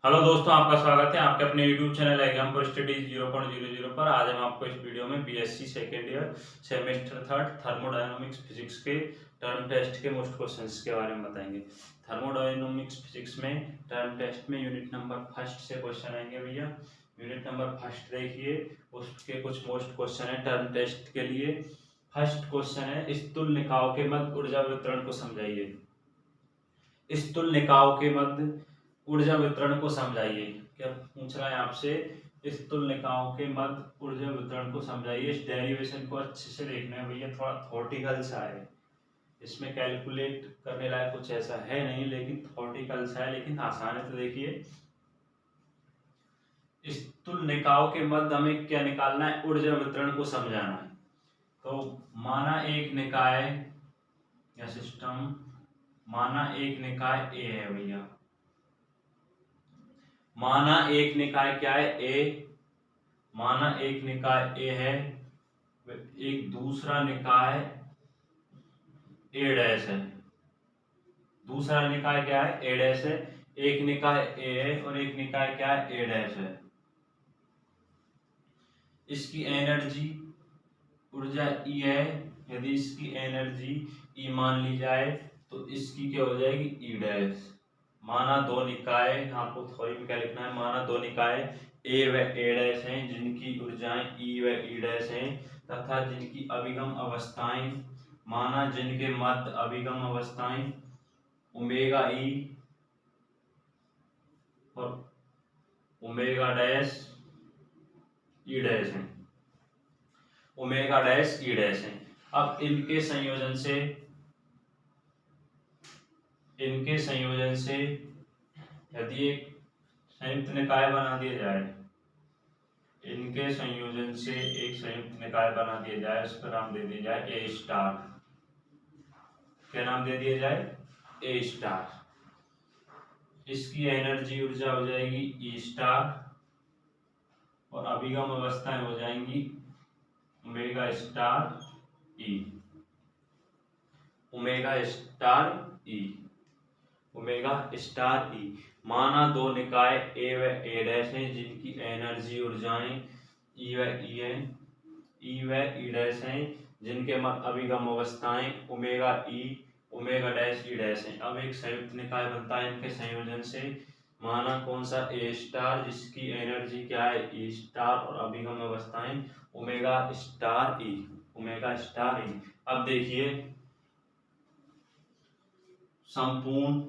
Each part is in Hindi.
हेलो दोस्तों, आपका स्वागत है आपके अपने YouTube चैनल एग्जाम पर स्टडीज 0.00 पर। आज हम आपको इस वीडियो में BSc second year semester third thermodynamics physics के टर्म टेस्ट के मोस्ट क्वेश्चंस के बारे में बताएंगे। थर्मोडायनामिक्स फिजिक्स में टर्म टेस्ट में यूनिट नंबर फर्स्ट से क्वेश्चन आएंगे भैया। यूनिट नंबर फर्स्ट देखिए, उसके कुछ मोस्ट क्वेश्चन है टर्म टेस्ट के लिए। फर्स्ट क्वेश्चन है, स्थूल निकाय के मध्य ऊर्जा वितरण को समझाइए। स्थूल निकाय के मध्य ऊर्जा वितरण को समझाइए। क्या पूछ रहा है आपसे? स्थूल निकायों के मध्य ऊर्जा वितरण को समझाइए। इस डेरिवेशन को अच्छे से देखना है भैया, थोड़ा थॉर्टिकल सा है। इसमें कैलकुलेट करने लायक कुछ ऐसा है नहीं, लेकिन थॉर्टिकल सा है, लेकिन आसान है। तो देखिए, स्थूल निकायों के मध्य हमें क्या निकालना है? ऊर्जा वितरण को समझाना है। तो माना एक निकाय या सिस्टम, माना एक निकाय ए है भैया। माना एक निकाय क्या है? ए। माना एक निकाय ए है, एक दूसरा निकाय ए डैश है। दूसरा निकाय क्या है? ए डैश है। एक निकाय ए है और एक निकाय क्या है? ए डैश है। इसकी एनर्जी ऊर्जा ई है। यदि इसकी एनर्जी ई मान ली जाए तो इसकी क्या हो जाएगी? ई डैश। माना दो निकाय, आपको थ्योरी में क्या लिखना है? माना दो निकाय ए व ए डैश हैं, जिनकी ऊर्जाएं ई व ई डैश हैं, तथा जिनकी अभिगम अवस्थाएं, माना जिनके मध्य अभिगम अवस्थाएं ओमेगा ई और ओमेगा डैश ई डैश हैं। ओमेगा डैश ई डैश हैं। अब इनके संयोजन से यदि एक संयुक्त निकाय बना दिया जाए, इनके संयोजन से एक संयुक्त निकाय बना दिया जाए, उसका नाम दे दिया जाए ए स्टार। क्या नाम दे दिया जाए? ए स्टार। इसकी एनर्जी ऊर्जा हो जाएगी ई स्टार और अभिगम अवस्थाएं हो जाएंगी ओमेगा स्टार ई। ओमेगा स्टार ई। ओमेगा स्टार ई। माना दो निकाय ए व ए डैश हैं, जिनकी एनर्जी ऊर्जाएं ई व ई है। ई व ई डैश हैं, जिनके मध्य अभिगम अवस्थाएं ओमेगा ई ओमेगा डैश ई डैश हैं। अब एक संयुक्त निकाय बनता है इनके संयोजन से। माना कौन सा? ए स्टार, जिसकी एनर्जी क्या है? ई स्टार और अभिगम अवस्थाएं ओमेगा स्टार ई। ओमेगा स्टार ई। अब देखिए, संपूर्ण,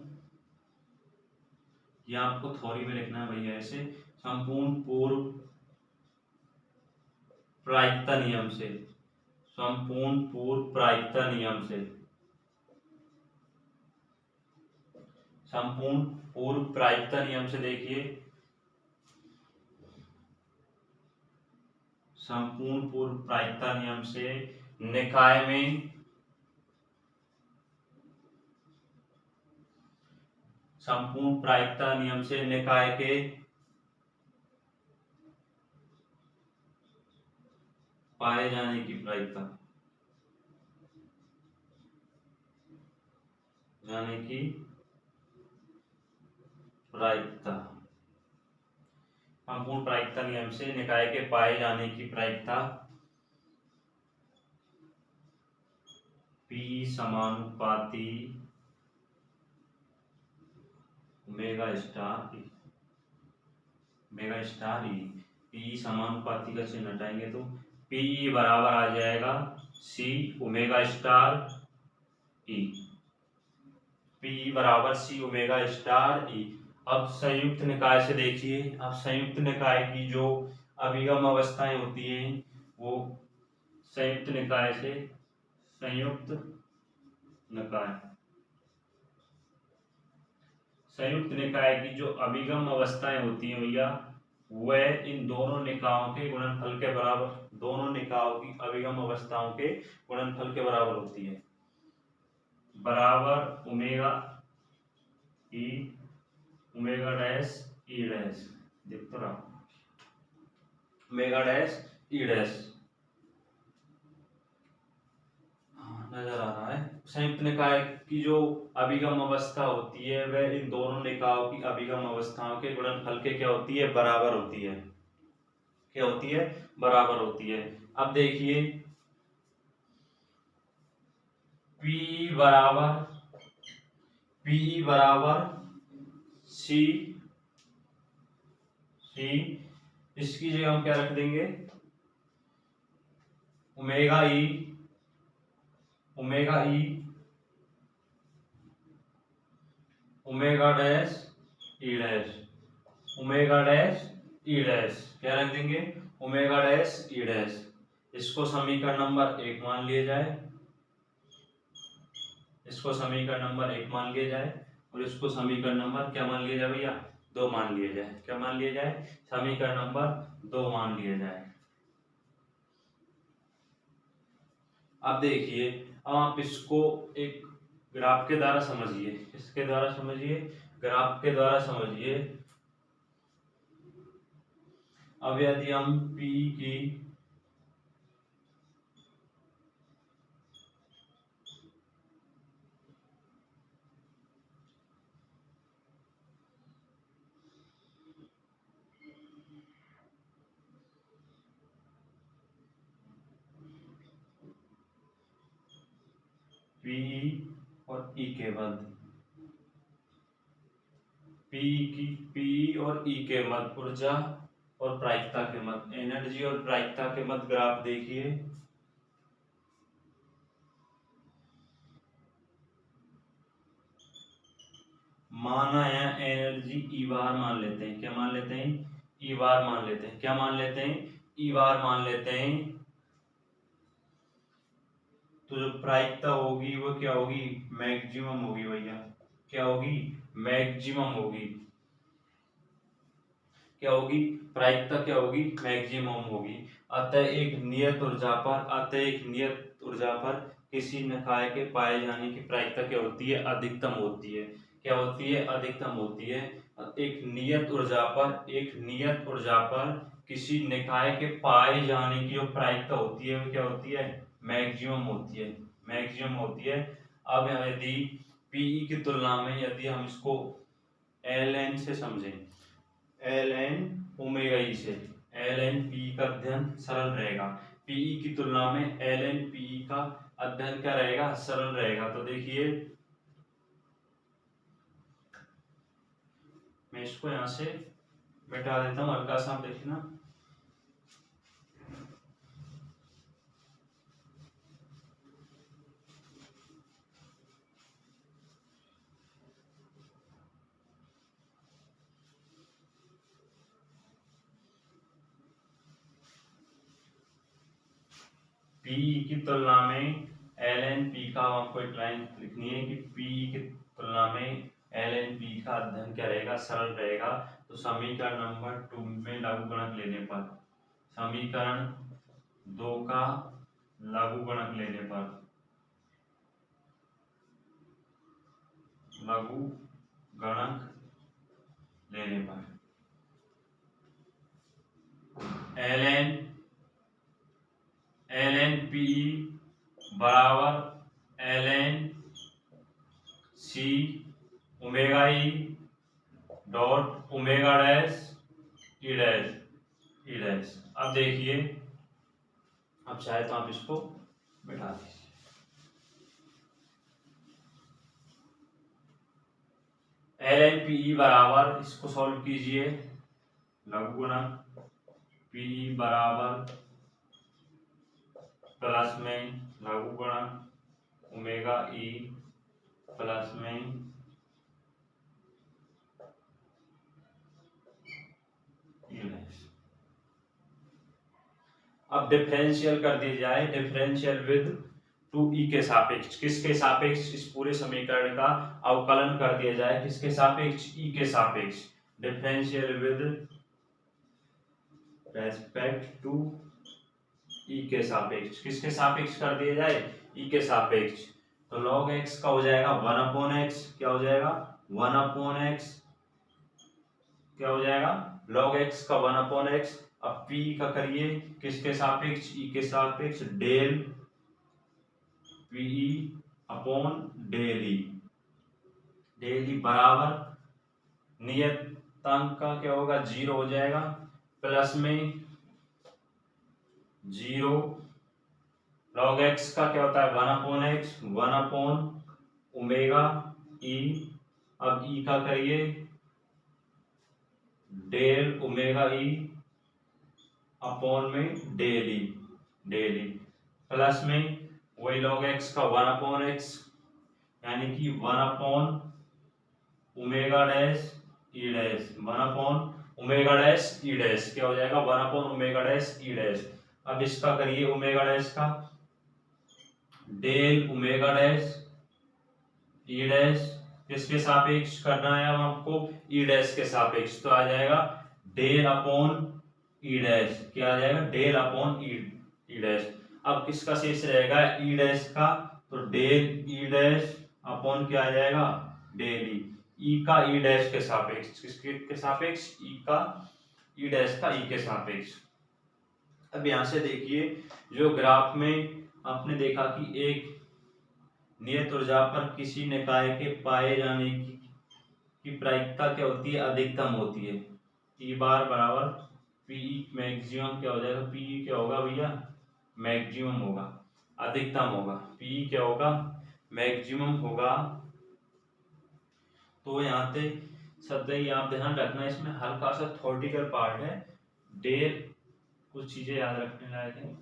ये आपको थ्योरी में लिखना है भैया ऐसे, संपूर्ण पूर्व प्रायिकता नियम से, संपूर्ण पूर्व प्रायिकता नियम से, संपूर्ण पूर्व प्रायिकता नियम से देखिए, संपूर्ण पूर्व प्रायिकता नियम से निकाय में, संपूर्ण प्रायिकता नियम से निकाय के पाए जाने की प्रायिकता, जाने की प्रायिकता, संपूर्ण प्रायिकता नियम से निकाय के पाए जाने की प्रायिकता पी समानुपाती ओमेगा स्टार ई। ओमेगा स्टार ई। पी समानुपाती का चिन्ह हटाएंगे तो पी बराबर आ जाएगा सी ओमेगा स्टार ई। पी बराबर सी ओमेगा स्टार ई। अब संयुक्त निकाय से देखिए, अब संयुक्त निकाय की जो अभिगम अवस्थाएं होती हैं, वो संयुक्त निकाय से, संयुक्त निकाय, संयुक्त निकाय की जो अभिगम अवस्थाएं होती हैं भैया, वह इन दोनों निकायों के गुणनफल के बराबर, दोनों निकायों की अभिगम अवस्थाओं के गुणनफल के बराबर होती है। बराबर ओमेगा ई ओमेगा डैश ई डैश, देख तो रहा, ओमेगा डैश ई डैश। नजर आ रहा है। संयुक्त निकाय की जो अभिगम अवस्था होती है वह इन दोनों निकायों की अभिगम अवस्थाओं के गुणनफल के क्या होती है, बराबर होती है। क्या होती है, बराबर होती है। अब देखिए P बराबर सी इसकी जगह हम क्या रख देंगे, ओमेगा ई ओमेगा डैश ई डैश क्या रख देंगे, ओमेगा डैश ई डैश। इसको समीकरण नंबर 1 मान लिया जाए, इसको समीकरण नंबर 1 मान लिया जाए और इसको समीकरण नंबर क्या मान लिया जाए भैया, 2 मान लिया जाए। क्या मान लिया जाए, समीकरण नंबर 2 मान लिया जाए। अब देखिए, अब आप इसको एक ग्राफ के द्वारा समझिए, किसके द्वारा समझिए, ग्राफ के द्वारा समझिए। अब यदि हम P की P और E के मध्य P और E के मध्य ऊर्जा और प्रायिकता के मध्य, एनर्जी और प्रायिकता के मध्य ग्राफ देखिए। माना या एनर्जी ई बार मान लेते हैं, क्या मान लेते हैं, ई बार मान लेते हैं। क्या मान लेते हैं, ई बार मान लेते हैं। तो जो प्रायिकता होगी वो क्या होगी, मैक्सिमम होगी भैया। क्या होगी, मैक्सिमम होगी। क्या होगी, प्रायिकता क्या होगी, मैक्सिमम होगी। अतः एक नियत ऊर्जा पर किसी निकाय के पाए जाने की प्रायिकता क्या होती है, अधिकतम होती है। क्या होती है, अधिकतम होती है। एक नियत ऊर्जा पर किसी निकाय के पाए जाने की जो प्रायिकता होती है वो क्या होती है, मैक्सिमम होती है। मैक्सिमम होती है। अब यदि पीई की तुलना में यदि हम इसको एल एन से समझें, एल एन ओमेगा ई से, एल एन पी का अध्ययन सरल रहेगा। पीई की तुलना में एल एन पी का अध्ययन क्या रहेगा, सरल रहेगा। तो देखिए मैं इसको यहां से मिटा देता हूं, हल्का सा आप देखना। पीई की तुलना में एल एन पी का, आपको एक लाइन लिखनी है कि पीई की तुलना में एल एन पी का अध्ययन क्या रहेगा, सरल रहेगा। तो समीकरण नंबर 2 में लघु गुणक लेने पर, समीकरण 2 का लघु गुणक लेने पर, लघु गणक लेने पर एल एन पी बराबर L N C omega E dot omega dash E dash. अब देखिए, अब चाहे तो आप इसको बिठा दीजिए। एल एन पी बराबर, इसको सॉल्व कीजिए, लघु गुणक पी बराबर प्लस में लघु गुणक ओमेगा ई प्लस में अब डिफरेंशियल कर दिया जाए, डिफरेंशियल विद 2e के सापेक्ष, किसके सापेक्ष, इस पूरे समीकरण का अवकलन कर दिया जाए, किसके सापेक्ष, e के सापेक्ष। Differential with respect to e के सापेक्ष, किसके सापेक्ष कर दिया जाए, e के सापेक्ष। तो log x का हो जाएगा 1/x, क्या हो जाएगा 1/x, क्या हो जाएगा log x का 1/x। अब p का करिए किसके सापेक्ष, e के सापेक्ष, del P E upon del E, del E बराबर नियतांक का क्या होगा, 0 हो जाएगा, प्लस में 0 log x का क्या होता है 1 upon X, 1 upon omega E. अब ई का करिए डेल ओमेगा ई अपॉन में del E, del E plus में वही log x का 1 अपॉन एक्स, यानी कि 1 upon omega dash E dash, 1 upon omega dash E dash, क्या हो जाएगा 1 upon omega dash E dash. अब इसका करिए ओमेगा डैश का del omega dash E dash, किसके सापेक्ष करना है अब आपको, ई डैश के सापेक्ष, तो आ जाएगा डेल अपॉन ई डैश, क्या आ जाएगा डेल अपॉन ई डैश। अब किसका शेष रहेगा ई डैश का, तो डेल ई डैश अपॉन क्या आ जाएगा डेल ई का ई डैश के सापेक्ष, किसके के सापेक्ष ई का ई डैश का ई के सापेक्ष। अब यहां से देखिए जो ग्राफ में आपने देखा कि एक नियत ऊर्जा पर किसी निकाय के पाए जाने की प्रायिकता क्या होती है, अधिकतम होती है। ई बार बराबर पीई मैक्सिमम क्या हो जाएगा, पीई क्या होगा भैया मैक्सिमम होगा, अधिकतम होगा, पीई क्या होगा मैक्सिमम होगा। तो यहाँ पे सदैव आप ध्यान रखना, इसमें हल्का सा थ्योरेटिकल पार्ट है, डेल कुछ चीजें याद रखने लायक है।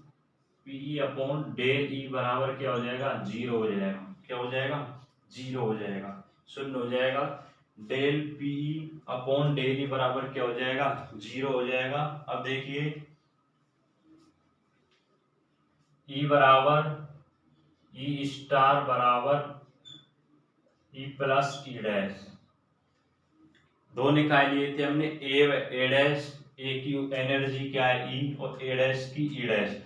पीई अपॉन डेल ई बराबर क्या हो जाएगा 0 हो जाएगा, क्या हो जाएगा 0 हो जाएगा, शून्य हो जाएगा। Del P E upon del E बराबर क्या हो जाएगा 0 हो जाएगा। अब देखिए ई बराबर ई स्टार बराबर ई प्लस ई डैश, दो निकाय लिए थे हमने, ए डैश, ए की एनर्जी क्या है ई और ए डैश की ई डैश,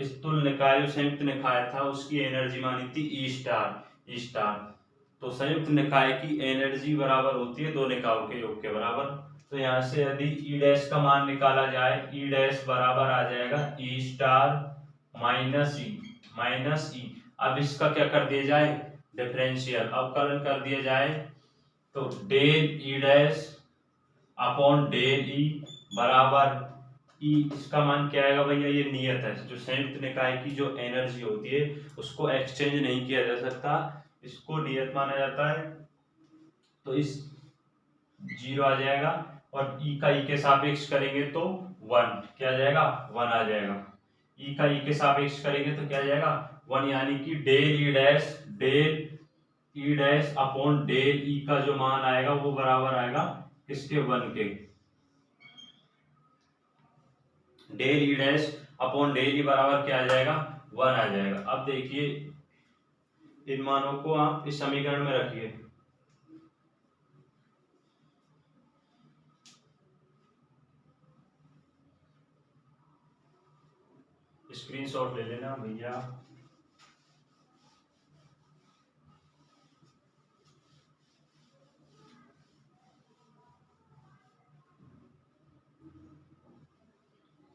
इस तुल्य निकाय जो संयुक्त निकाय था उसकी एनर्जी मानी थी ई स्टार। तो संयुक्त निकाय की एनर्जी बराबर होती है दो निकायों के योग के बराबर। तो यहाँ से यदि ई डैश का मान निकाला जाए, ई डैश बराबर आ जाएगा ई स्टार माइनस ई। अब इसका क्या कर दिया जाए डिफरेंशियल अवकलन कर दिया जाए, तो del E dash upon del E बराबर ई, इसका मान क्या आएगा भैया, ये नियत है, जो संयुक्त निकाय की जो एनर्जी होती है उसको एक्सचेंज नहीं किया जा सकता, इसको नियत माना जाता है। तो इस 0 आ जाएगा और ई का ई के सापेक्ष करेंगे तो 1, क्या आ जाएगा 1 आ जाएगा। ई का ई के सापेक्ष करेंगे तो क्या आ जाएगा 1, यानी कि del E dash upon del E का जो मान आएगा वो बराबर आएगा किसके 1 के, del E dash upon del E बराबर क्या आ जाएगा 1 आ जाएगा। अब देखिए इन मानों को आप इस समीकरण में रखिए, स्क्रीनशॉट ले लेना भैया।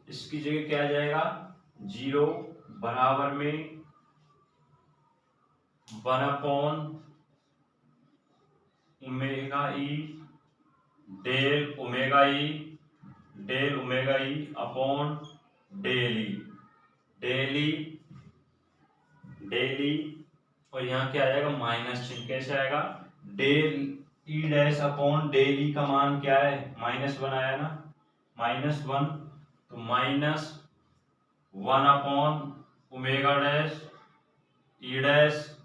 इसकी जगह क्या आ जाएगा 0 बराबर में 1 upon omega E del omega E upon del E और यहाँ क्या आ जाएगा माइनस चिन्ह, कैसे आएगा del E dash upon del E का मान क्या है -1 आया ना, -1, तो -1 upon omega dash E dash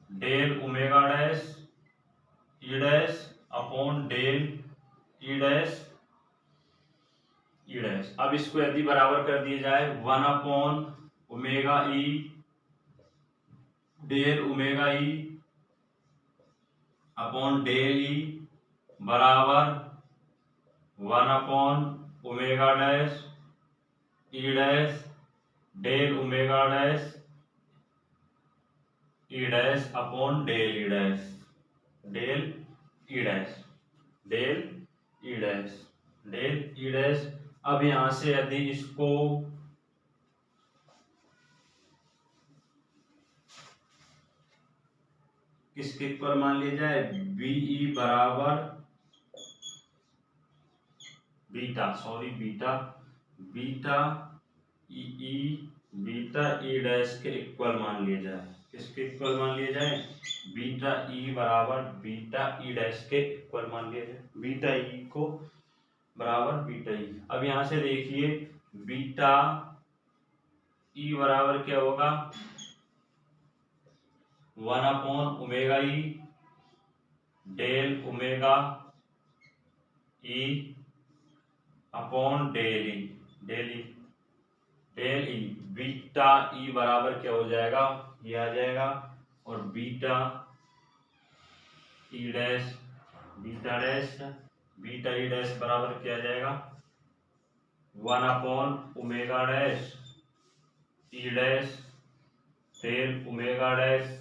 del omega dash E dash upon del E dash. अब इसको यदि बराबर कर दिया जाए 1 upon omega E del omega E upon del E बराबर 1 upon omega dash E dash del omega dash E dash upon del E dash del E dash. अब यहां से यदि इसको किसके इक्वल मान लिया जाए, बीई बराबर बीटा, सॉरी बीटा, बीटा ई बीटा ई डैश के इक्वल मान लिया जाए। किसके इक्वल मान लिया जाए, बीटा ई बराबर बीटा ई डैश के इक्वल मान लिया जाए, बीटा ई को बराबर बीटा ई। अब यहां से देखिए बीटा ई बराबर क्या होगा, 1/ओमेगा E del omega E upon del E, del E, del E. Beta E बराबर क्या हो जाएगा, ये आ जाएगा, और beta E dash, beta dash, beta E dash बराबर क्या आ जाएगा, 1/ओमेगा dash E dash del omega dash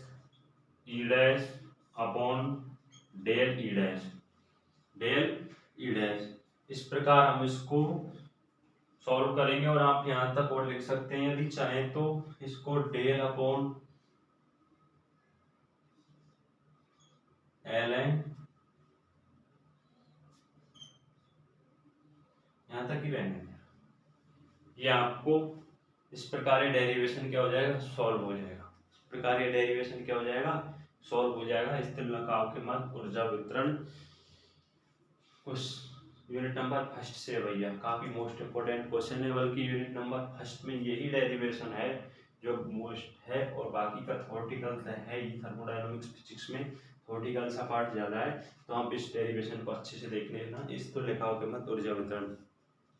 E dash upon del E dash, del E dash. इस प्रकार हम इसको सॉल्व करेंगे और आप यहां तक और लिख सकते हैं यदि चाहें तो इसको डेल अपॉन एल एन, यहां तक ही रहने दें। ये आपको इस प्रकार डेरिवेशन क्या हो जाएगा, सॉल्व हो जाएगा। इस प्रकार ये डेरिवेशन क्या हो जाएगा, सॉल्व हो जाएगा। स्थिर नकाव के मध्य ऊर्जा वितरण कुछ यूनिट नंबर फर्स्ट से भैया काफी मोस्ट इंपोर्टेंट क्वेश्चन है, बल्कि यूनिट नंबर फर्स्ट में यही डेरिवेशन है जो मोस्ट है, और बाकी का थ्योरेटिकल है ही। थर्मोडायनामिक्स फिजिक्स में थ्योरेटिकल सा पार्ट ज्यादा है, तो आप इस डेरिवेशन को अच्छे से देख लेना। इस तो निकाय के मध्य ऊर्जा वितरण,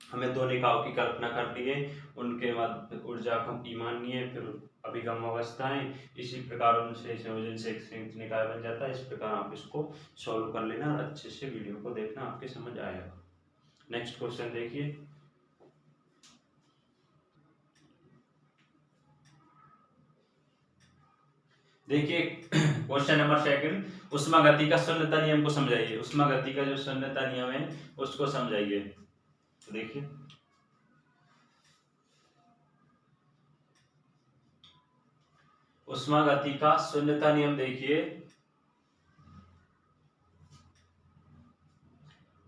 हमें दो निकायों की कल्पना करनी है, उनके मध्य ऊर्जा का ई माननी है, फिर अभिगम अवस्थाएं, इसी प्रकार उनसे संयोजन से एक संयुक्त निकाय बन जाता है। इस प्रकार आप इसको सॉल्व कर लेना और अच्छे से वीडियो को देखना, आपके समझ आएगा। नेक्स्ट क्वेश्चन देखिए, देखिए क्वेश्चन नंबर सेकंड, उष्मागति का शून्यता नियम को समझाइए। उष्मागति का जो शून्यता नियम है उसको समझाइए। तो देखिए उष्मागति का शून्यता नियम देखिए,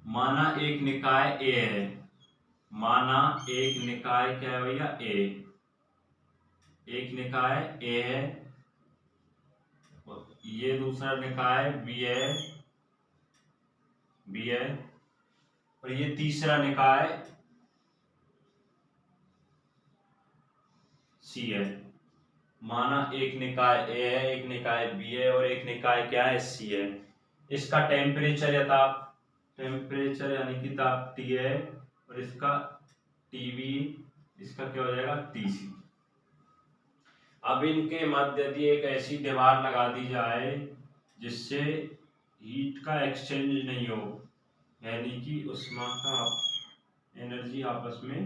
माना एक निकाय ए है, माना एक निकाय क्या है भैया, ए, एक निकाय ए है, ये दूसरा निकाय बी है, बी है, और ये तीसरा निकाय सी है। माना एक निकाय ए है, एक निकाय बी है, और एक निकाय क्या है, सी है। इसका टेम्परेचर या ताप, टेम्परेचर यानी कि ताप टी है, और इसका टीवी, इसका क्या हो जाएगा, टीसी। अब इनके मध्य यदि एक ऐसी दीवार लगा दी जाए जिससे हीट का एक्सचेंज नहीं हो, यानी कि उष्मा का एनर्जी आपस में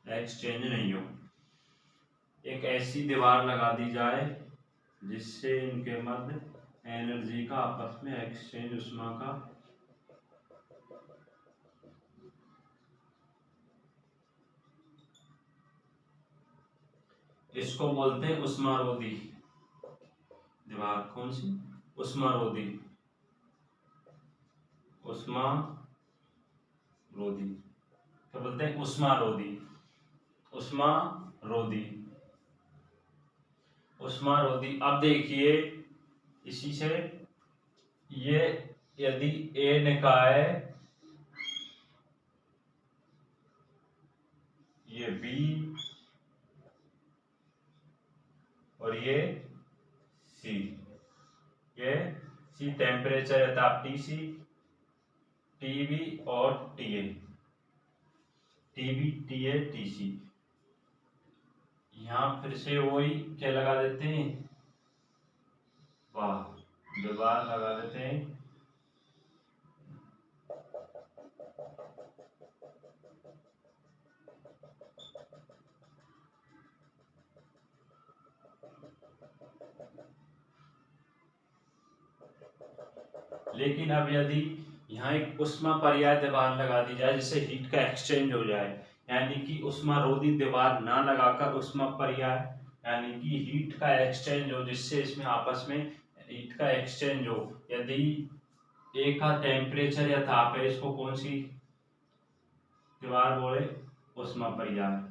एक्सचेंज नहीं हो, एक ऐसी दीवार लगा दी जाए जिससे इनके मध्य एनर्जी का आपस में एक्सचेंज, उष्मा का इसको बोलते हैं उष्मारोधी दीवार। कौन सी, उष्मारोधी, उष्मारोधी क्या बोलते हैं, उष्मारोधी, उष्मारोधी, उष्मारोधी। अब देखिए इसी से ये यदि ए निकाय, ये बी और ये सी, ये सी टेम्परेचर है ताप टीसी, टीबी और टीए, टीबी टीए टीसी। यहां फिर से वही क्या लगा देते हैं, वाह, दीवार लगा देते हैं, लेकिन अब यदि यहाँ एक उष्मा पर्याय दीवार लगा दी जाए जिससे हीट का एक्सचेंज हो जाए, यानी कि उष्मारोधी दीवार ना लगाकर ऊष्मा परियाय यानी कि हीट का एक्सचेंज हो, जिससे इसमें आपस में हीट का एक्सचेंज हो। यदि ए का टेम्परेचर या ताप है, इसको कौन सी दीवार बोले? उष्मा परियाय।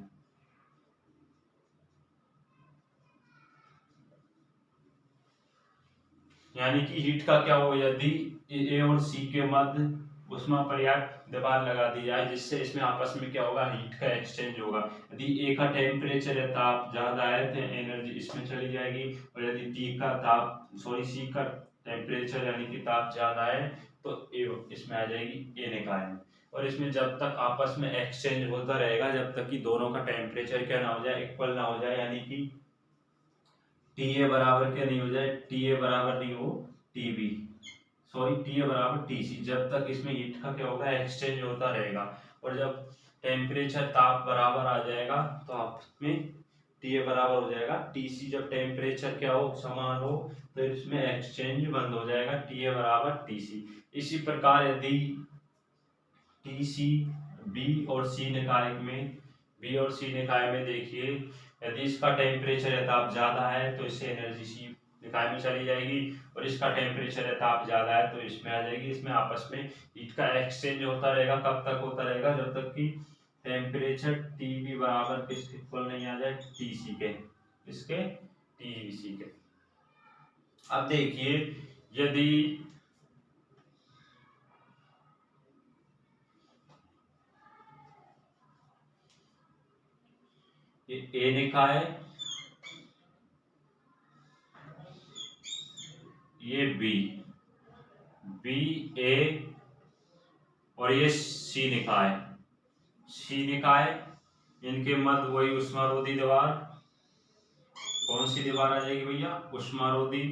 यानी कि हीट का क्या हो, यदि ए और सी के मध्य उष्मा परियाय दीवार लगा दी जाए, जिससे इसमें आपस में क्या होगा, हीट का एक्सचेंज होगा। यदि ए का टेम्परेचर या ताप ज्यादा है तो एनर्जी इसमें चली जाएगी, और यदि सी का टेम्परेचर यानी कि ताप ज्यादा है तो ए इसमें आ जाएगी, ए निकाय में। और इसमें जब तक आपस में एक्सचेंज होता रहेगा, जब तक कि दोनों का टेम्परेचर क्या ना हो जाए, इक्वल ना हो जाए, यानी कि टी ए बराबर क्या नहीं हो जाए, टी ए बराबर नहीं हो T B, sorry T A बराबर टी सी, जब तक इसमें हीट का क्या होगा, एक्सचेंज होता रहेगा। और जब टेम्परेचर ताप बराबर आ जाएगा तो आप में टी ए बराबर हो जाएगा टी सी। जब टेम्परेचर क्या हो, समान हो, तो इसमें एक्सचेंज बंद हो जाएगा, टी ए बराबर टी सी। इसी प्रकार यदि टी सी बी और सी निकाय में देखिए, यदि इसका टेम्परेचर या ताप ज्यादा है तो इससे एनर्जी सी निकाय में चली जाएगी, और इसका टेम्परेचर या ताप ज्यादा है तो इसमें आ जाएगी। इसमें आपस में हीट का एक्सचेंज होता रहेगा, कब तक होता रहेगा, जब तक कि टेम्परेचर टी बी बराबर किसके इक्वल नहीं आ जाए, टी सी के, इसके टी सी के। अब देखिए, यदि ये ए निकाय, ये बी ए, और ये सी निकाय, इनके मध्य वही उष्मारोधी दीवार, कौन सी दीवार आ जाएगी भैया, उष्मारोधी।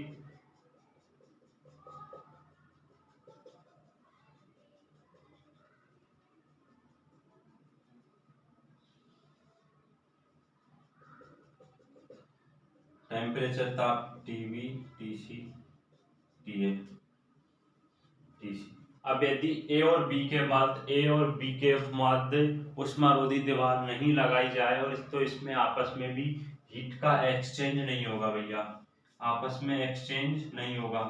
टेम्परेचर ताप टीवी टीसी टीए टीसी। अब यदि ए और बी के मध्य उष्मारोधी दीवार नहीं लगाई जाए, और तो इसमें आपस में भी हीट का एक्सचेंज नहीं होगा भैया, आपस में एक्सचेंज नहीं होगा।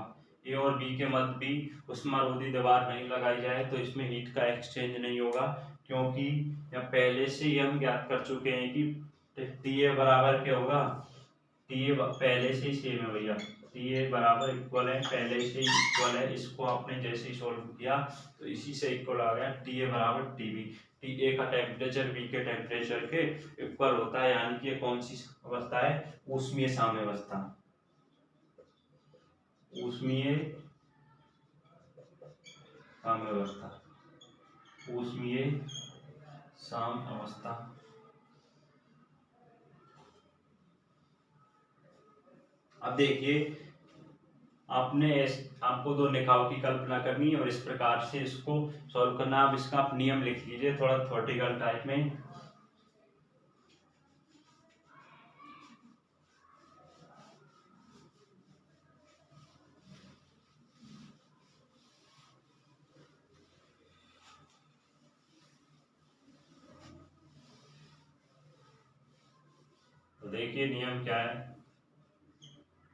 ए और बी के मध्य भी उष्मारोधी दीवार नहीं लगाई जाए तो इसमें हीट का एक्सचेंज नहीं होगा, क्योंकि पहले से ही हम ज्ञात कर चुके हैं कि टी ए बराबर क्या होगा, टी ए पहले से ही सेम है भैया, टी ए बराबर इक्वल है, पहले से ही इक्वल है। इसको आपने जैसे ही सोल्व किया तो इसी से इक्वल आ गया, टी ए बराबर टी बी। टी ए का टेम्परेचर बी के टेम्परेचर के इक्वल होता है, यानी कि ये कौन सी अवस्था है, ऊष्मीय साम्यावस्था। ऊष्मीय साम्यावस्था, ऊष्मीय साम्यावस्था। अब देखिए, आपको दो निकायों की कल्पना करनी है और इस प्रकार से इसको सॉल्व करना। आप इसका आप नियम लिख लीजिए थोड़ा थ्योरेटिकल टाइप में। तो देखिए नियम क्या है,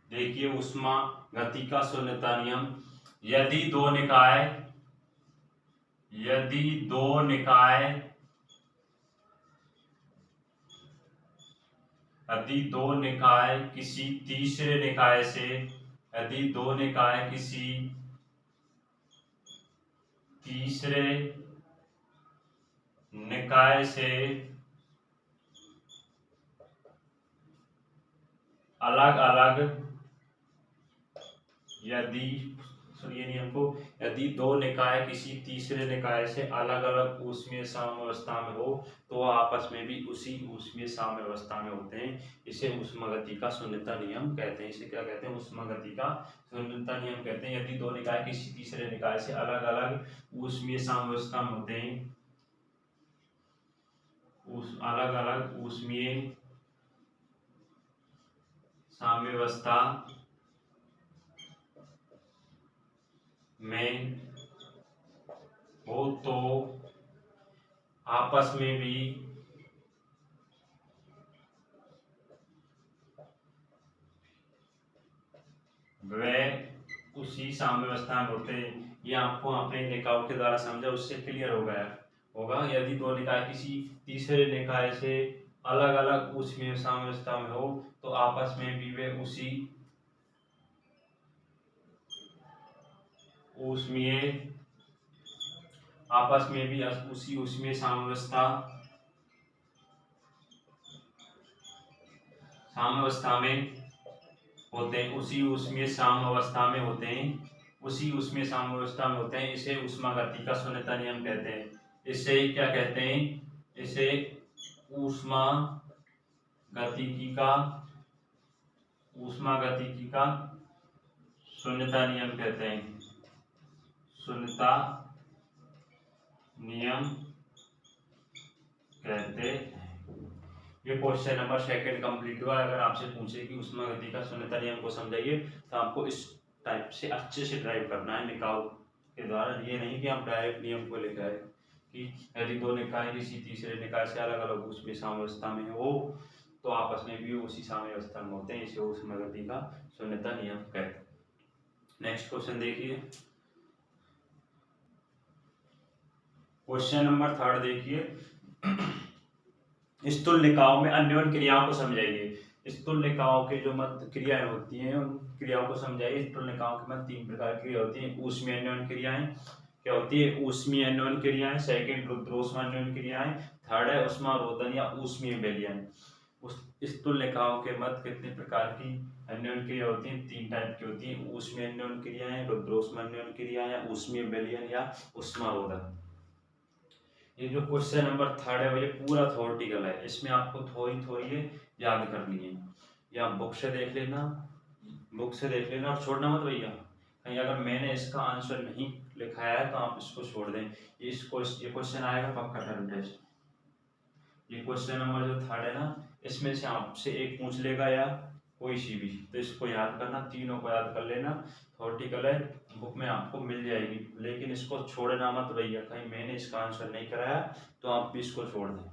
देखिए उष्मा गति का शून्यता नियम। यदि दो निकाय यदि दो निकाय यदि दो निकाय किसी तीसरे निकाय से यदि दो निकाय किसी तीसरे निकाय से अलग अलग यदि सुनिए नियम को, यदि दो निकाय किसी तीसरे निकाय से अलग अलग ऊष्मीय साम्यावस्था में हो तो वह आपस में भी उसी ऊष्मीय साम्यावस्था में होते हैं। इसे ऊष्मागति का शून्यता नियम कहते हैं। इसे क्या कहते हैं, ऊष्मागति का शून्यता नियम कहते हैं। यदि दो निकाय किसी तीसरे निकाय से अलग अलग ऊष्मीय साम्यावस्था में होते हैं, अलग अलग ऊष्मीय साम्यावस्था में हो तो आपस में भी वे उसी साम्यावस्था में होते हैं। ये आपको अपने निकायों के द्वारा समझा, उससे क्लियर हो गया होगा। यदि दो निकाय किसी तीसरे निकाय से अलग अलग ऊष्मीय साम्यावस्था में हो तो आपस में भी वे उसी ऊष्मीय साम्यावस्था में होते हैं, उसी ऊष्मीय साम्यावस्था में होते हैं। इसे ऊष्मागति का शून्यता नियम कहते हैं। इसे क्या कहते हैं? इसे ऊष्मागतिकी का शून्यता नियम कहते हैं। शून्यता नियम कहते हैं। ये क्वेश्चन नंबर 2 कंप्लीट हुआ। अगर आपसे पूछे कि ऊष्मागतिकी का शून्यता नियम को समझाइए तो आपको इस टाइप से अच्छे से ड्राइव करना है निकाय के द्वारा। ये नहीं कि आप डायरेक्ट नियम को लेकर आए कि यदि दो निकाय किसी तीसरे निकाय से अलग अलग ऊष्मीय साम्यावस्था में हो तो आपस में भी उसी साम्यावस्था में होते हैं। इसे ऊष्मागतिकी का शून्यता नियम कहते हैं। नेक्स्ट क्वेश्चन देखिए, क्वेश्चन नंबर 3 देखिए। स्थूल निकायों में अन्योन्य क्रियाओं को समझाइए। स्थूल निकायों के जो मध्य क्रियाएं होती हैं उन क्रियाओं को समझाइए। स्थूल निकायों के मध्य 3 प्रकार की क्रिया होती हैं। ऊष्मीय अन्योन्य क्रियाएं क्या होती है? ऊष्मीय अन्योन्य क्रियाएं। सेकंड रुद्रोष्म अन्योन्य क्रियाएं। थर्ड है ऊष्मारोधन या ऊष्मीय विलयन। स्थूल निकायों के मध्य कितने प्रकार की अन्योन्य क्रिया होती हैं? 3 टाइप की होती हैं। ऊष्मीय अन्योन्य क्रियाएं, रुद्रोष्म अन्योन्य क्रियाएं, ऊष्मीय विलयन या ऊष्मारोधन। ये जो क्वेश्चन नंबर 3 है ये पूरा थ्योरेटिकल है। इसमें आपको थोड़ी याद करनी है। या बुक से देख लेना और छोड़ना मत भैया। कहीं अगर मैंने इसका आंसर नहीं लिखाया है तो आप इसको छोड़ दें। ये क्वेश्चन आएगा पक्का टर्म टेस्ट। ये क्वेश्चन नंबर जो 3 है ना, इसमें से आपसे एक पूछ लेगा या कोई सी भी, तो इसको याद करना, तीनों को याद कर लेना। थ्योरेटिकल है, बुक में आपको मिल जाएगी, लेकिन इसको छोड़ना मत भैया। कहीं मैंने इसका आंसर नहीं कराया तो आप भी इसको छोड़ दें।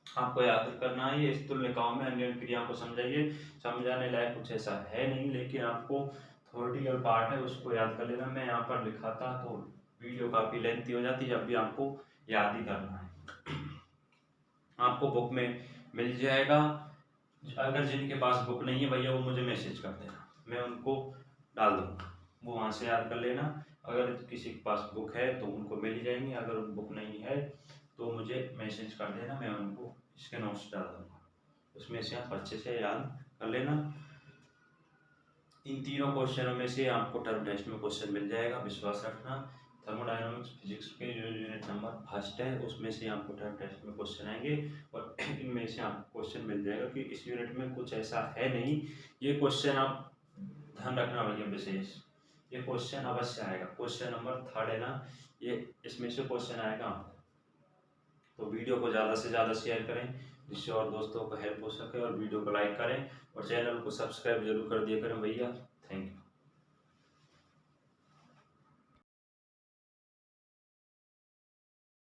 आपको याद करना है। ये स्थूल निकायों में अन्योन्य क्रियाओं को समझाइए। समझाने लायक कुछ ऐसा है नहीं, लेकिन आपको थ्योरेटिकल पार्ट है उसको याद कर लेना। मैं यहाँ पर लिखा था तो वीडियो काफी लेंथी हो जाती है, जब भी आपको याद ही करना है। आपको बुक में मिल जाएगा। अगर जिनके पास बुक नहीं है भैया वो मुझे मैसेज कर देना, मैं उनको डाल दूँगा, वो वहाँ से याद कर लेना। अगर किसी के पास बुक है तो उनको मिल जाएंगे, अगर बुक नहीं है तो मुझे मैसेज कर देना, मैं उनको इसके नोट्स डाल दूँगा। उसमें से आप अच्छे से याद कर लेना। इन तीनों क्वेश्चनों में से आपको टर्म टेस्ट में क्वेश्चन मिल जाएगा, विश्वास रखना। थर्मोडायनामिक्स फिजिक्स के जो यूनिट नंबर 1 है उसमें से आपको टर्म टेस्ट में क्वेश्चन आएंगे और इनमें से आपको क्वेश्चन मिल जाएगा कि इस यूनिट में कुछ ऐसा है नहीं। ये क्वेश्चन आप ध्यान रखना भैया विशेष, ये क्वेश्चन अवश्य आएगा। क्वेश्चन नंबर 3 है ना, ये इसमें से क्वेश्चन आएगा आपको। तो वीडियो को ज़्यादा से ज़्यादा शेयर करें जिससे और दोस्तों को हेल्प हो सके, और वीडियो को लाइक करें और चैनल को सब्सक्राइब जरूर कर दिया करें भैया। Thank you.